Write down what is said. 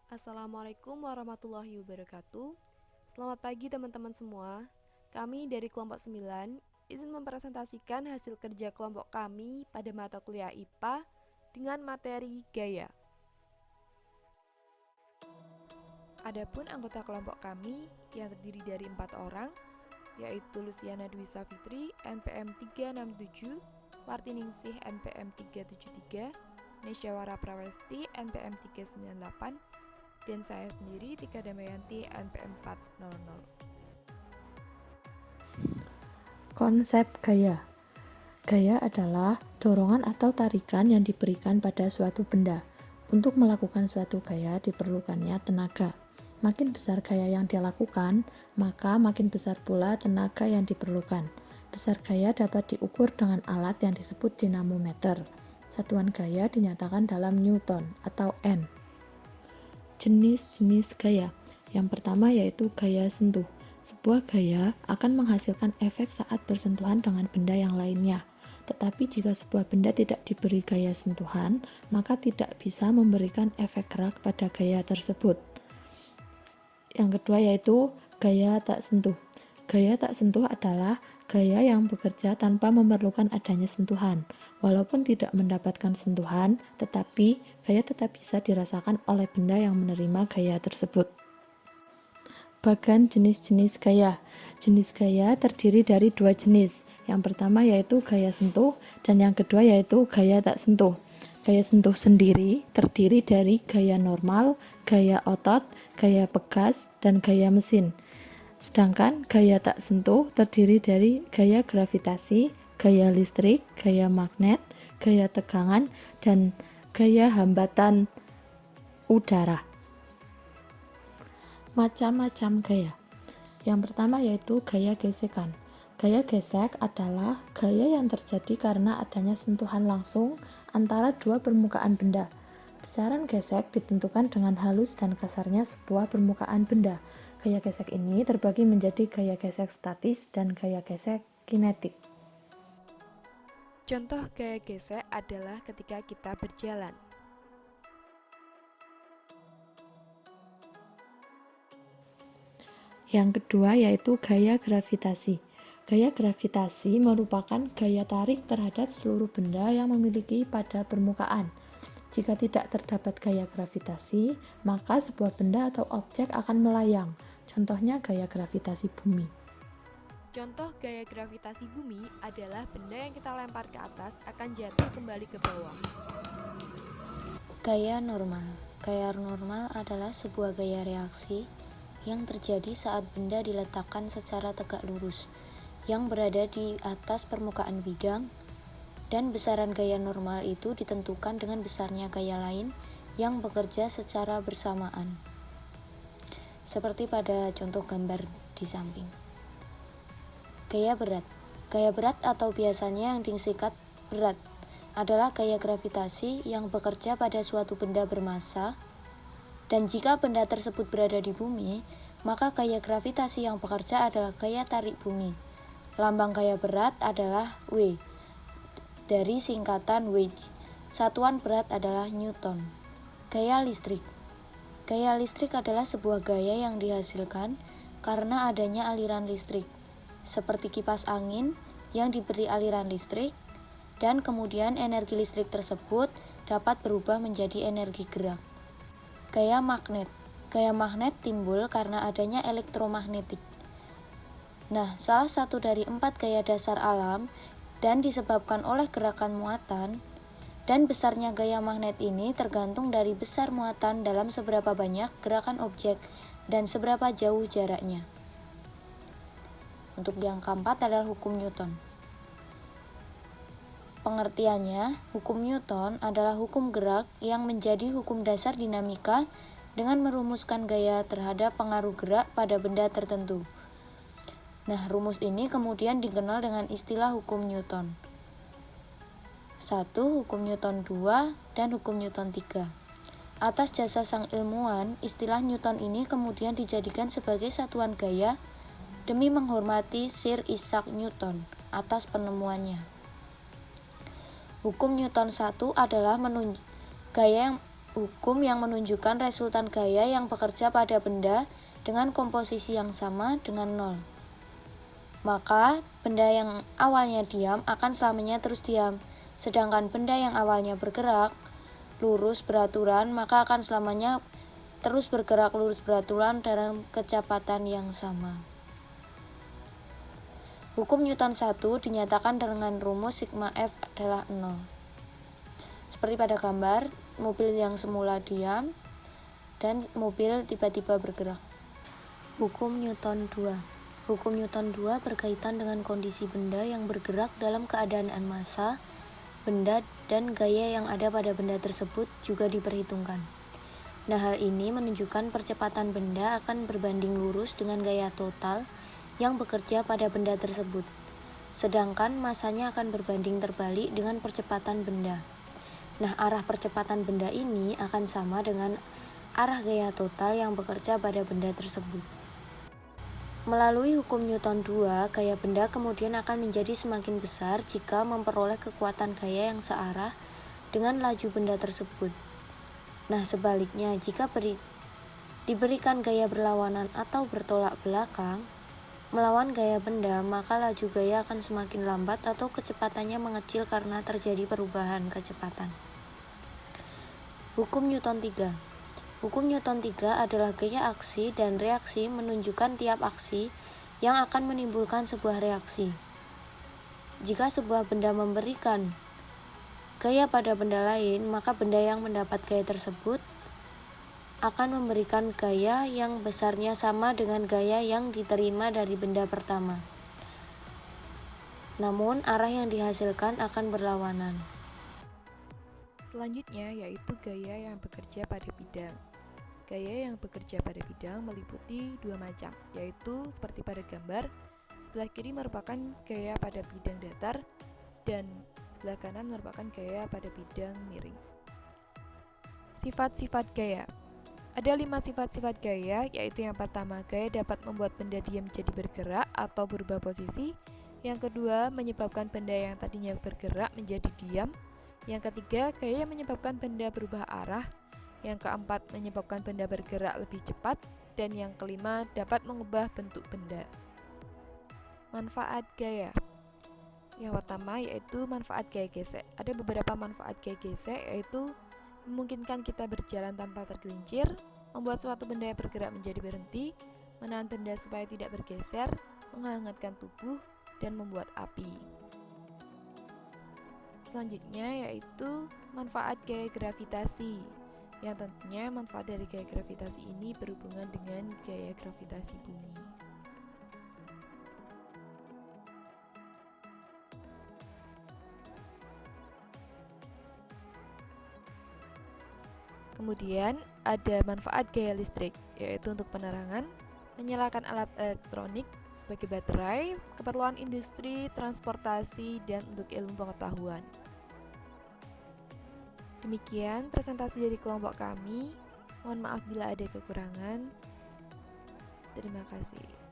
Assalamualaikum warahmatullahi wabarakatuh. Selamat pagi teman-teman semua. Kami dari kelompok 9 izin mempresentasikan hasil kerja kelompok kami pada mata kuliah IPA dengan materi gaya. Adapun anggota kelompok kami yang terdiri dari 4 orang, yaitu Luciana Dwi Safitri, NPM 367, Martiningsih, NPM 373, Nesyawara Prawesti, NPM 398, dan saya sendiri Tika Damayanti, NPM 400. Konsep gaya. Gaya adalah dorongan atau tarikan yang diberikan pada suatu benda. Untuk melakukan suatu gaya diperlukannya tenaga. Makin besar gaya yang dilakukan, maka makin besar pula tenaga yang diperlukan. Besar gaya dapat diukur dengan alat yang disebut dinamometer. Satuan gaya dinyatakan dalam Newton atau N. Jenis-jenis gaya. Yang pertama yaitu gaya sentuh. Sebuah gaya akan menghasilkan efek saat bersentuhan dengan benda yang lainnya. Tetapi jika sebuah benda tidak diberi gaya sentuhan, maka tidak bisa memberikan efek gerak pada gaya tersebut. Yang kedua yaitu gaya tak sentuh. Gaya tak sentuh adalah gaya yang bekerja tanpa memerlukan adanya sentuhan. Walaupun tidak mendapatkan sentuhan, tetapi gaya tetap bisa dirasakan oleh benda yang menerima gaya tersebut. Bagan jenis-jenis gaya. Jenis gaya terdiri dari dua jenis. Yang pertama yaitu gaya sentuh dan yang kedua yaitu gaya tak sentuh. Gaya sentuh sendiri terdiri dari gaya normal, gaya otot, gaya pegas, dan gaya mesin. Sedangkan gaya tak sentuh terdiri dari gaya gravitasi, gaya listrik, gaya magnet, gaya tegangan, dan gaya hambatan udara. Macam-macam gaya. Yang pertama yaitu gaya gesekan. Gaya gesek adalah gaya yang terjadi karena adanya sentuhan langsung antara dua permukaan benda. Besaran gesek ditentukan dengan halus dan kasarnya sebuah permukaan benda. Gaya gesek ini terbagi menjadi gaya gesek statis dan gaya gesek kinetik. Contoh gaya gesek adalah ketika kita berjalan. Yang kedua yaitu gaya gravitasi. Gaya gravitasi merupakan gaya tarik terhadap seluruh benda yang memiliki pada permukaan. Jika tidak terdapat gaya gravitasi, maka sebuah benda atau objek akan melayang. Contohnya gaya gravitasi bumi. Contoh gaya gravitasi bumi adalah benda yang kita lempar ke atas akan jatuh kembali ke bawah. Gaya normal. Gaya normal adalah sebuah gaya reaksi yang terjadi saat benda diletakkan secara tegak lurus yang berada di atas permukaan bidang, dan besaran gaya normal itu ditentukan dengan besarnya gaya lain yang bekerja secara bersamaan, seperti pada contoh gambar di samping. Gaya berat. Gaya berat atau biasanya yang disingkat berat adalah gaya gravitasi yang bekerja pada suatu benda bermassa, dan jika benda tersebut berada di bumi, maka gaya gravitasi yang bekerja adalah gaya tarik bumi. Lambang gaya berat adalah W, dari singkatan wedge. Satuan berat adalah Newton. Gaya listrik. Gaya listrik adalah sebuah gaya yang dihasilkan karena adanya aliran listrik, seperti kipas angin yang diberi aliran listrik, dan kemudian energi listrik tersebut dapat berubah menjadi energi gerak. Gaya magnet. Gaya magnet timbul karena adanya elektromagnetik. Nah, salah satu dari 4 gaya dasar alam dan disebabkan oleh gerakan muatan, dan besarnya gaya magnet ini tergantung dari besar muatan dalam seberapa banyak gerakan objek dan seberapa jauh jaraknya. Untuk yang keempat adalah hukum Newton. Pengertiannya, hukum Newton adalah hukum gerak yang menjadi hukum dasar dinamika dengan merumuskan gaya terhadap pengaruh gerak pada benda tertentu. Nah, rumus ini kemudian dikenal dengan istilah hukum Newton 1, hukum Newton 2, dan hukum Newton 3. Atas jasa sang ilmuwan, istilah Newton ini kemudian dijadikan sebagai satuan gaya demi menghormati Sir Isaac Newton atas penemuannya. Hukum Newton 1 adalah gaya yang hukum yang menunjukkan resultan gaya yang bekerja pada benda dengan komposisi yang sama dengan nol. Maka benda yang awalnya diam akan selamanya terus diam, sedangkan benda yang awalnya bergerak lurus beraturan maka akan selamanya terus bergerak lurus beraturan dalam kecepatan yang sama. Hukum Newton 1 dinyatakan dengan rumus sigma F adalah 0. Seperti pada gambar, mobil yang semula diam dan mobil tiba-tiba bergerak. Hukum Newton 2. Hukum Newton 2 berkaitan dengan kondisi benda yang bergerak dalam keadaan massa, benda dan gaya yang ada pada benda tersebut juga diperhitungkan. Nah, hal ini menunjukkan percepatan benda akan berbanding lurus dengan gaya total yang bekerja pada benda tersebut, sedangkan masanya akan berbanding terbalik dengan percepatan benda. Nah, arah percepatan benda ini akan sama dengan arah gaya total yang bekerja pada benda tersebut. Melalui hukum Newton 2, gaya benda kemudian akan menjadi semakin besar jika memperoleh kekuatan gaya yang searah dengan laju benda tersebut. Nah, sebaliknya, jika diberikan gaya berlawanan atau bertolak belakang melawan gaya benda, maka laju gaya akan semakin lambat atau kecepatannya mengecil karena terjadi perubahan kecepatan. Hukum Newton 3. Hukum Newton 3 adalah gaya aksi dan reaksi menunjukkan tiap aksi yang akan menimbulkan sebuah reaksi. Jika sebuah benda memberikan gaya pada benda lain, maka benda yang mendapat gaya tersebut akan memberikan gaya yang besarnya sama dengan gaya yang diterima dari benda pertama. Namun, arah yang dihasilkan akan berlawanan. Selanjutnya yaitu gaya yang bekerja pada bidang. Gaya yang bekerja pada bidang meliputi dua macam, yaitu seperti pada gambar, sebelah kiri merupakan gaya pada bidang datar dan sebelah kanan merupakan gaya pada bidang miring. Sifat-sifat gaya. Ada 5 sifat-sifat gaya, yaitu yang pertama, gaya dapat membuat benda diam jadi bergerak atau berubah posisi. Yang kedua, menyebabkan benda yang tadinya bergerak menjadi diam. Yang ketiga, gaya menyebabkan benda berubah arah. Yang keempat, menyebabkan benda bergerak lebih cepat. Dan yang kelima, dapat mengubah bentuk benda. Manfaat gaya. Yang pertama yaitu manfaat gaya gesek. Ada beberapa manfaat gaya gesek, yaitu memungkinkan kita berjalan tanpa tergelincir, membuat suatu benda yang bergerak menjadi berhenti, menahan benda supaya tidak bergeser, menghangatkan tubuh, dan membuat api. Selanjutnya yaitu manfaat gaya gravitasi, yang tentunya manfaat dari gaya gravitasi ini berhubungan dengan gaya gravitasi bumi. Kemudian ada manfaat gaya listrik, yaitu untuk penerangan, menyalakan alat elektronik sebagai baterai, keperluan industri, transportasi, dan untuk ilmu pengetahuan. Demikian presentasi dari kelompok kami. Mohon maaf bila ada kekurangan. Terima kasih.